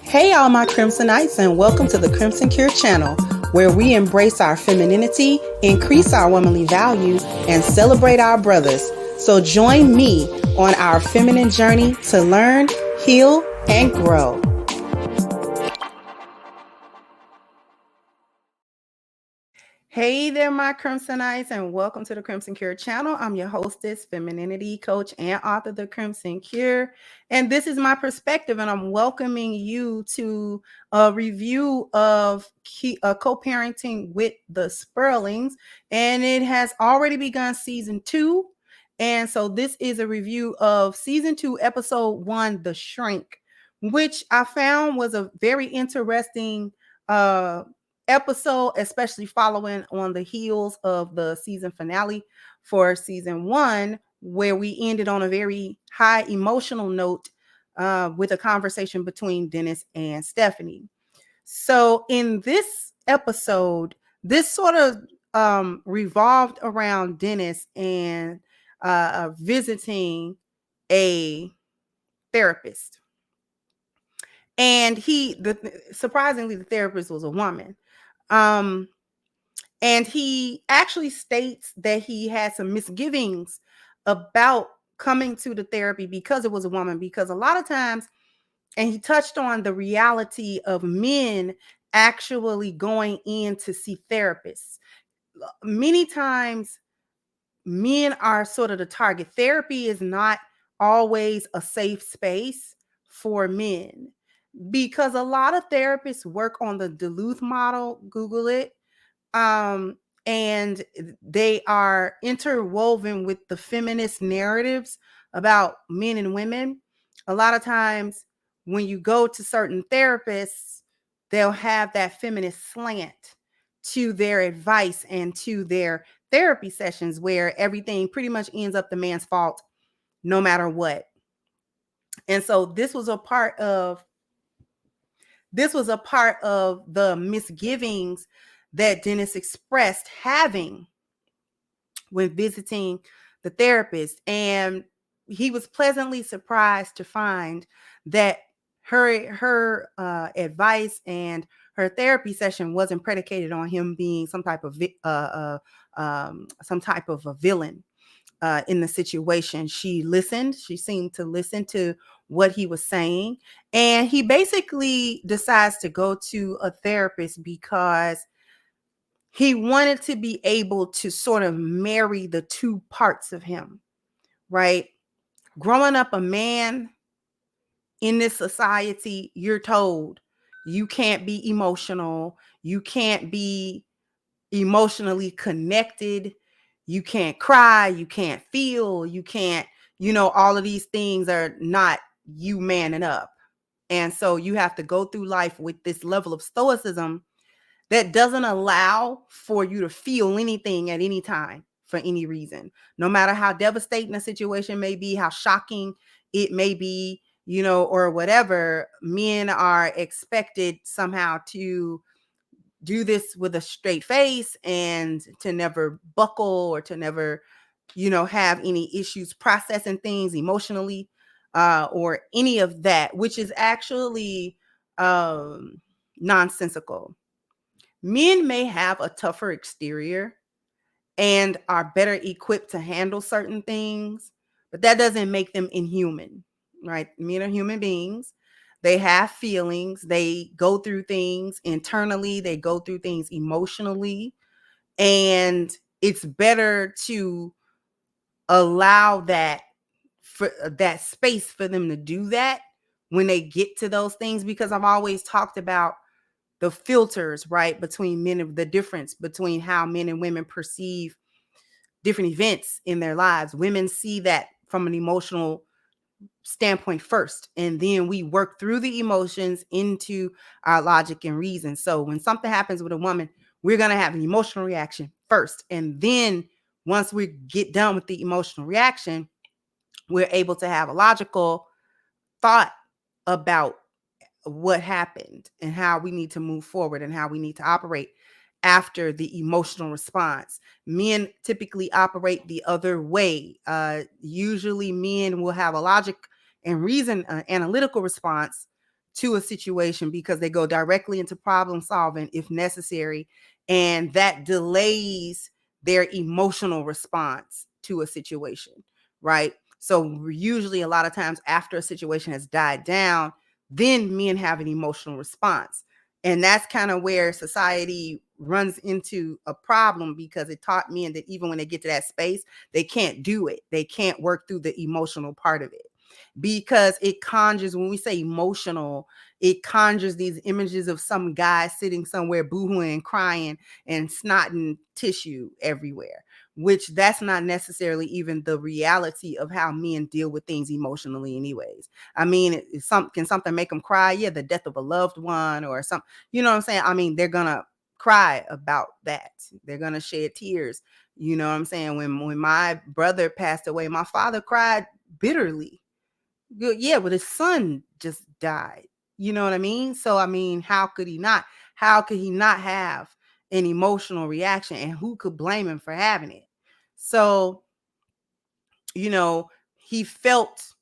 Hey, all my Crimsonites, and welcome to the Crimson Cure channel, where we embrace our femininity, increase our womanly value, and celebrate our brothers. So join me on our feminine journey to learn, heal, and grow. Hey there, my Crimsonites, and welcome to the Crimson Cure channel. I'm your hostess, femininity coach, and author of The Crimson Cure. And this is my perspective, and I'm welcoming you to a review of co-parenting with the Sperlings. And it has already begun season 2. And so this is a review of season 2, episode 1, The Shrink, which I found was a very interesting episode, especially following on the heels of the season finale for season 1, where we ended on a very high emotional note with a conversation between Dennis and Stephanie. So in this episode, this sort of revolved around Dennis and visiting a therapist. And surprisingly, the therapist was a woman. And he actually states that he had some misgivings about coming to the therapy because it was a woman, because a lot of times, and he touched on the reality of men actually going in to see therapists. Many times, men are sort of the target. Therapy is not always a safe space for men, because a lot of therapists work on the Duluth model. Google it. And they are interwoven with the feminist narratives about men and women. A lot of times when you go to certain therapists, they'll have that feminist slant to their advice and to their therapy sessions, where everything pretty much ends up the man's fault no matter what. And so this was a part of the misgivings that Dennis expressed having when visiting the therapist. And he was pleasantly surprised to find that her advice and her therapy session wasn't predicated on him being some type of a villain in the situation. She listened. She seemed to listen to what he was saying. And he basically decides to go to a therapist because he wanted to be able to sort of marry the two parts of him, right? Growing up a man in this society, you're told you can't be emotional. You can't be emotionally connected. You can't cry. You can't feel. You can't, all of these things are not you manning up. And so you have to go through life with this level of stoicism that doesn't allow for you to feel anything at any time for any reason, no matter how devastating a situation may be, how shocking it may be, or whatever. Men are expected somehow to do this with a straight face and to never buckle or to never, have any issues processing things emotionally or any of that, which is actually nonsensical. Men may have a tougher exterior and are better equipped to handle certain things, but that doesn't make them inhuman, right? Men are human beings. They have feelings. They go through things internally. They go through things emotionally. And it's better to allow that space for them to do that when they get to those things, because I've always talked about the filters, right, between men, the difference between how men and women perceive different events in their lives. Women see that from an emotional standpoint first, and then we work through the emotions into our logic and reason. So when something happens with a woman, we're going to have an emotional reaction first. And then once we get done with the emotional reaction, we're able to have a logical thought about what happened and how we need to move forward and how we need to operate after the emotional response. Men typically operate the other way. Usually men will have a logic and reason, analytical response to a situation because they go directly into problem solving if necessary, and that delays their emotional response to a situation, right? So usually a lot of times after a situation has died down, then men have an emotional response. And that's kind of where society runs into a problem, because it taught men that even when they get to that space, they can't do it. They can't work through the emotional part of it, because it conjures, when we say emotional, it conjures these images of some guy sitting somewhere boohooing, crying, and snotting tissue everywhere, which that's not necessarily even the reality of how men deal with things emotionally anyways. I mean, can something make them cry? Yeah, the death of a loved one or something, you know what I'm saying? I mean, they're gonna cry about that. They're gonna shed tears. You know what I'm saying? When my brother passed away, my father cried bitterly. Yeah, but his son just died. You know what I mean? So I mean, how could he not? How could he not have an emotional reaction? And who could blame him for having it? So, you know, he felt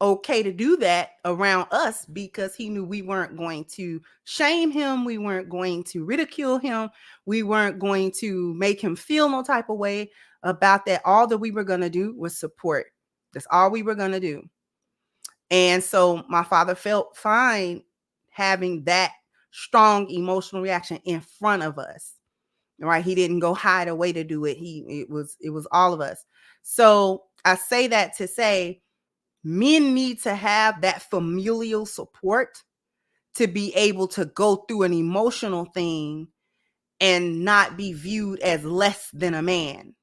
okay to do that around us because he knew we weren't going to shame him, we weren't going to ridicule him, we weren't going to make him feel no type of way about that. All that we were going to do was support. That's all we were going to do. And so my father felt fine having that strong emotional reaction in front of us. Right? He didn't go hide away to do it. It was all of us. So I say that to say men need to have that familial support to be able to go through an emotional thing and not be viewed as less than a man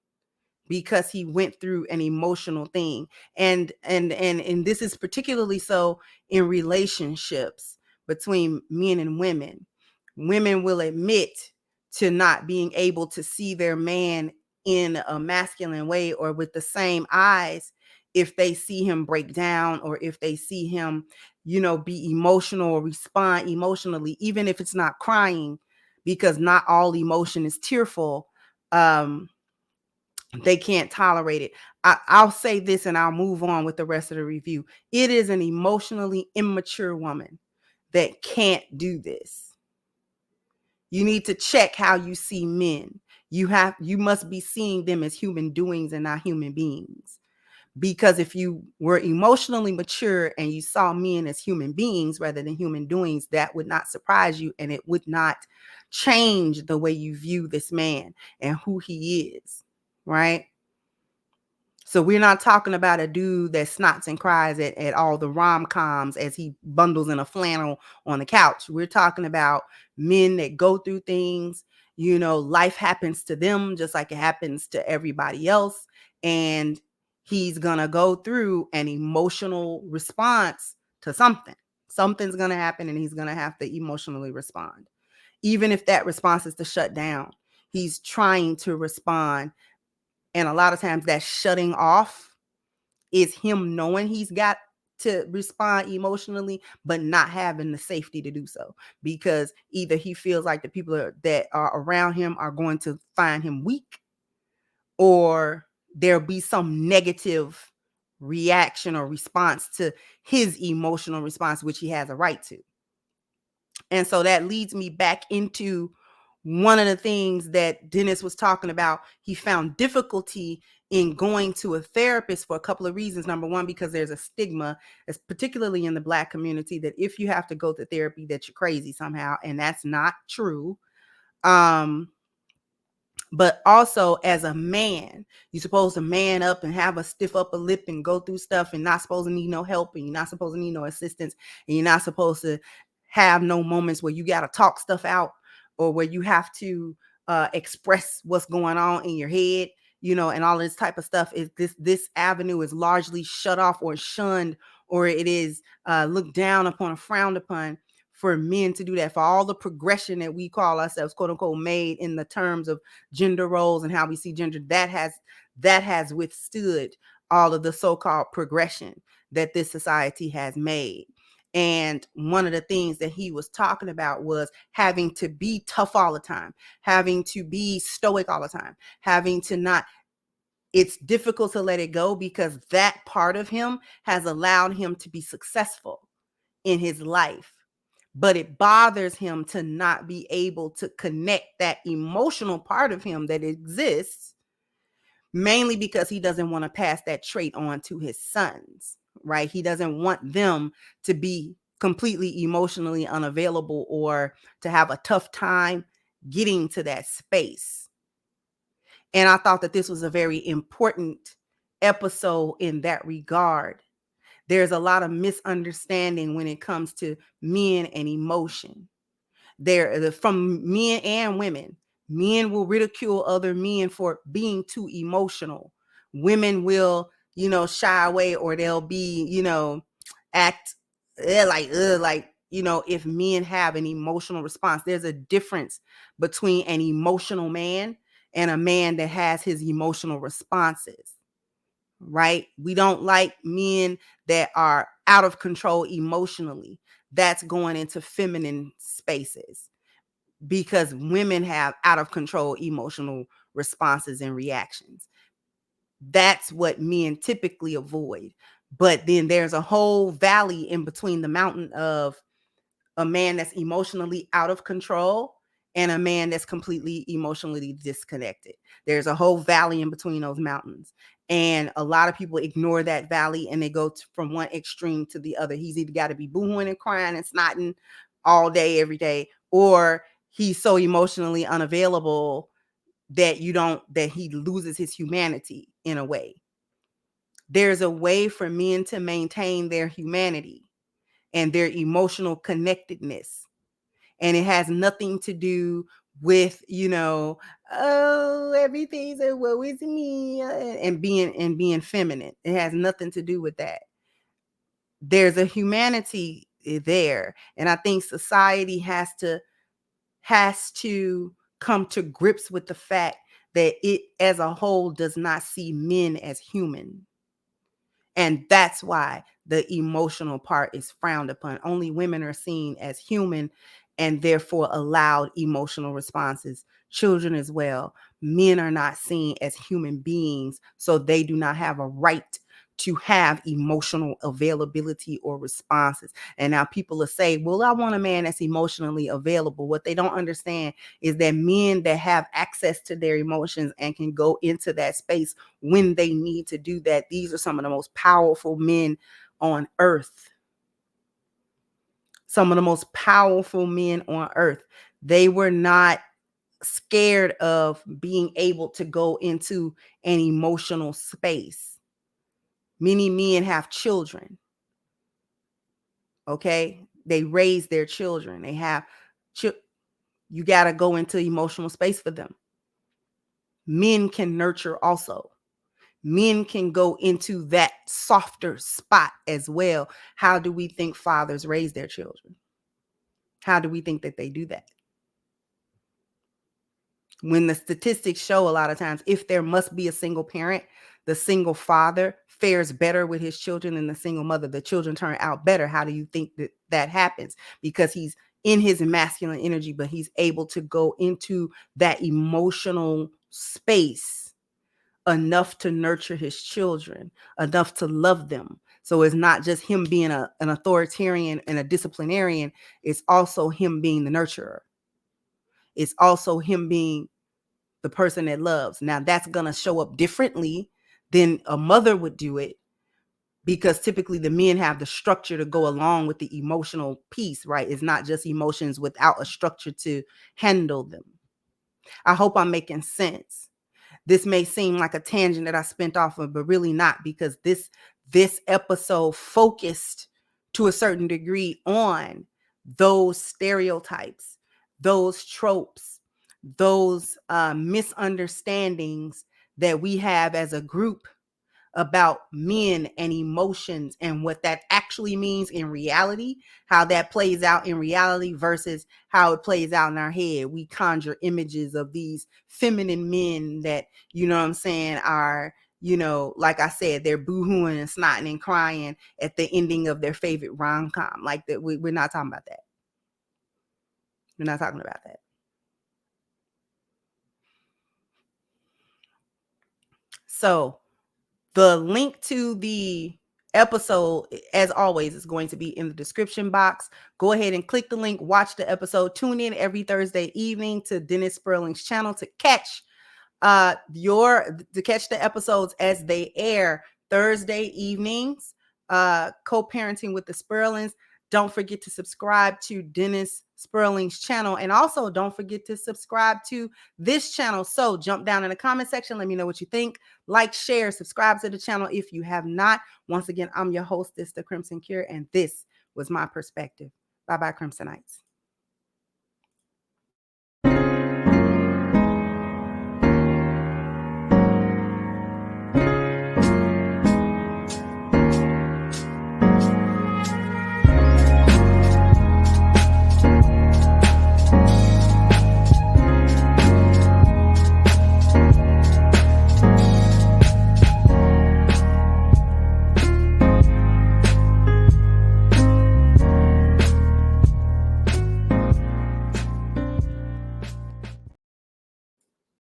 because he went through an emotional thing. And this is particularly so in relationships between men and women. Women will admit to not being able to see their man in a masculine way or with the same eyes if they see him break down, or if they see him, you know, be emotional or respond emotionally, even if it's not crying, because not all emotion is tearful. They can't tolerate it. I'll say this and I'll move on with the rest of the review. It is an emotionally immature woman that can't do this. You need to check how you see men. You must be seeing them as human doings and not human beings. Because if you were emotionally mature and you saw men as human beings rather than human doings, that would not surprise you, and it would not change the way you view this man and who he is, right? So we're not talking about a dude that snots and cries at all the rom-coms as he bundles in a flannel on the couch. We're talking about men that go through things, you know, life happens to them just like it happens to everybody else. And he's going to go through an emotional response to something. Something's going to happen and he's going to have to emotionally respond. Even if that response is to shut down, he's trying to respond. And a lot of times that shutting off is him knowing he's got to respond emotionally, but not having the safety to do so, because either he feels like the people that are around him are going to find him weak, or there'll be some negative reaction or response to his emotional response, which he has a right to. And so that leads me back into one of the things that Dennis was talking about. He found difficulty in going to a therapist for a couple of reasons. Number one, because there's a stigma, particularly in the Black community, that if you have to go to therapy, that you're crazy somehow. And that's not true. But also as a man, you're supposed to man up and have a stiff upper lip and go through stuff, and not supposed to need no help, and you're not supposed to need no assistance, and you're not supposed to have no moments where you got to talk stuff out, or where you have to express what's going on in your head, you know, and all this type of stuff. Is this avenue is largely shut off or shunned, or it is looked down upon or frowned upon for men to do that, for all the progression that we call ourselves, quote unquote, made in the terms of gender roles and how we see gender, that has withstood all of the so-called progression that this society has made. And one of the things that he was talking about was having to be tough all the time, having to be stoic all the time, having to not, it's difficult to let it go because that part of him has allowed him to be successful in his life. but it bothers him to not be able to connect that emotional part of him that exists, mainly because he doesn't want to pass that trait on to his sons, right? He doesn't want them to be completely emotionally unavailable or to have a tough time getting to that space. And I thought that this was a very important episode in that regard. There's a lot of misunderstanding when it comes to men and emotion. From men and women. Men will ridicule other men for being too emotional. Women will, shy away, or they'll be, act like, if men have an emotional response. There's a difference between an emotional man and a man that has his emotional responses, right? We don't like men that are out of control emotionally. That's going into feminine spaces, because women have out of control emotional responses and reactions. That's what men typically avoid. But then there's a whole valley in between the mountain of a man that's emotionally out of control and a man that's completely emotionally disconnected. There's a whole valley in between those mountains. And a lot of people ignore that valley and they go from one extreme to the other. He's either got to be boohooing and crying and snotting all day, every day, or he's so emotionally unavailable that he loses his humanity in a way. There's a way for men to maintain their humanity and their emotional connectedness. And it has nothing to do with, oh, everything's a woe is me, and being feminine. It has nothing to do with that. There's a humanity there. And I think society has to come to grips with the fact that it as a whole does not see men as human. And that's why the emotional part is frowned upon. Only women are seen as human and therefore allowed emotional responses. Children as well. Men are not seen as human beings, so they do not have a right to have emotional availability or responses. And now people will say, well, I want a man that's emotionally available. What they don't understand is that men that have access to their emotions and can go into that space when they need to do that, these are some of the most powerful men on earth. Some of the most powerful men on earth. They were not scared of being able to go into an emotional space. Many men have children. Okay? They raise their children. They have you got to go into emotional space for them. Men can nurture also. Men can go into that softer spot as well. How do we think fathers raise their children? How do we think that they do that? When the statistics show a lot of times, if there must be a single parent, the single father fares better with his children than the single mother. The children turn out better. How do you think that happens? Because he's in his masculine energy, but he's able to go into that emotional space enough to nurture his children, enough to love them. So it's not just him being an authoritarian and a disciplinarian. It's also him being the nurturer. It's also him being the person that loves. Now that's going to show up differently than a mother would do it, because typically the men have the structure to go along with the emotional piece, right? It's not just emotions without a structure to handle them. I hope I'm making sense. This may seem like a tangent that I spent off of, but really not, because this episode focused to a certain degree on those stereotypes, those tropes, those misunderstandings that we have as a group about men and emotions and what that actually means in reality, how that plays out in reality versus how it plays out in our head. We conjure images of these feminine men that, you know what I'm saying, are, like I said, they're boohooing and snotting and crying at the ending of their favorite rom-com. Like that. We're not talking about that. We're not talking about that. So the link to the episode, as always, is going to be in the description box. Go ahead and click the link, watch the episode, tune in every Thursday evening to Dennis Sperling's channel to catch the episodes as they air Thursday evenings. Co-parenting with the Sperlings. Don't forget to subscribe to Dennis Sperling's channel, and also don't forget to subscribe to this channel. So jump down in the comment section, let me know what you think. Like, share, subscribe to the channel if you have not. Once again, I'm your hostess, The Crimson Cure, and this was my perspective. Bye bye, Crimsonites.